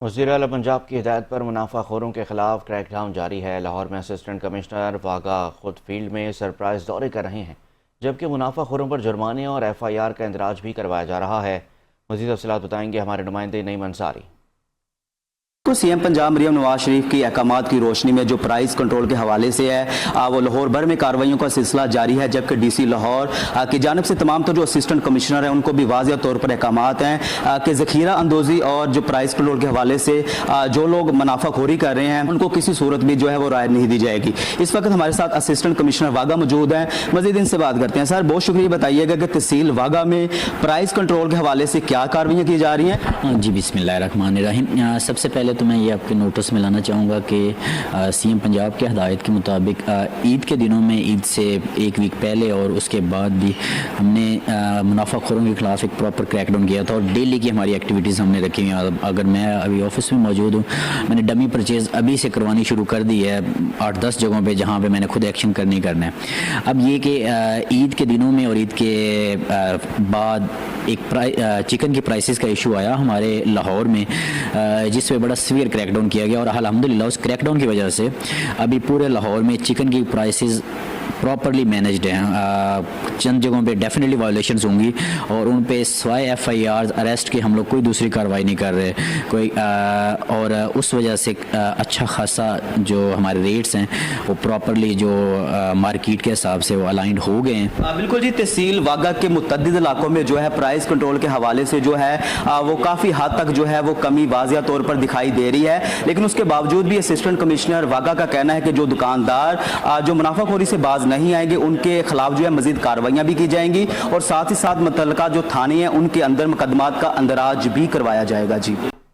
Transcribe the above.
वज़ीर आला पंजाब की हिदायत पर मुनाफाखोरों के खिलाफ क्रैकडाउन जारी है। लाहौर में असिस्टेंट कमिश्नर वागा खुद फील्ड में सरप्राइज दौरे कर रहे हैं, जबकि मुनाफाखोरों पर जुर्माने और FIR का इंदराज भी करवाया जा रहा है। मज़ीद तफ़सीलात बताएंगे हमारे नुमाइंदे नईम अंसारी। तो CM पंजाब मरियम नवाज शरीफ के अहकामात की रोशनी में जो प्राइस कंट्रोल के हवाले से है वो लाहौर भर में कार्रवाइयों का सिलसिला जारी है, जबकि DC लाहौर की जानब से तमाम तो जो असिस्टेंट कमिश्नर हैं उनको भी वाज़िया तौर पर अहकामात हैं कि ज़ख़ीरा अंदोज़ी और जो प्राइस कंट्रोल के हवाले से जो लोग मुनाफाखोरी कर रहे हैं उनको किसी सूरत भी जो है वो राय नहीं दी जाएगी। इस वक्त हमारे साथ असिस्टेंट कमिश्नर वागा मौजूद हैं, मज़ीद इनसे बात करते हैं। सर, बहुत शुक्रिया, बताइएगा कि तहसील वागा में प्राइस कंट्रोल के हवाले से क्या कार्रवाइयाँ की जा रही हैं? जी, बिस्मिल्लाहिर्रहमानिर्रहीम। सबसे पहले तो मैं ये आपके नोटिस में लाना चाहूँगा कि CM पंजाब के हदायत के मुताबिक ईद के दिनों में, ईद से एक वीक पहले और उसके बाद भी हमने मुनाफाखोरों के खिलाफ एक प्रॉपर क्रैकडाउन किया था और डेली की हमारी एक्टिविटीज़ हमने रखी हुई हैं। अगर मैं अभी ऑफिस में मौजूद हूँ, मैंने डमी परचेज़ अभी से करवानी शुरू कर दी है 8-10 जगहों पर जहाँ पर मैंने खुद एक्शन करना है। अब ये कि ईद के दिनों में और ईद के बाद एक चिकन की प्राइसेस का इशू आया हमारे लाहौर में, जिसमें बड़ा सीवियर क्रैकडाउन किया गया और अल्हम्दुलिल्लाह उस क्रैकडाउन की वजह से अभी पूरे लाहौर में चिकन की प्राइसेस प्रॉपरली मैनेज्ड हैं। चंद जगहों पे डेफिनेटली वायलेशंस होंगी और उन पे सिवाय FIR अरेस्ट के हम लोग कोई दूसरी कार्रवाई नहीं कर रहे कोई और उस वजह से अच्छा खासा जो हमारे रेट्स हैं वो प्रॉपरली जो मार्केट के हिसाब से वो अलाइंड हो गए हैं। बिल्कुल जी, तहसील वागा के मुतअद्दिद इलाकों में जो है प्राइस कंट्रोल के हवाले से जो है वो काफ़ी हद तक जो है वो कमी वाज़िया तौर पर दिखाई दे रही है, लेकिन उसके बावजूद भी असिस्टेंट कमिश्नर वागा का कहना है कि जो दुकानदार जो मुनाफाखोरी से बाज नहीं आएंगे उनके खिलाफ जो है मजीद कार्रवाइयाँ भी की जाएंगी और साथ ही साथ मुतल्लिका जो थाने हैं उनके अंदर मुकदमात का अंदराज भी करवाया जाएगा। जी।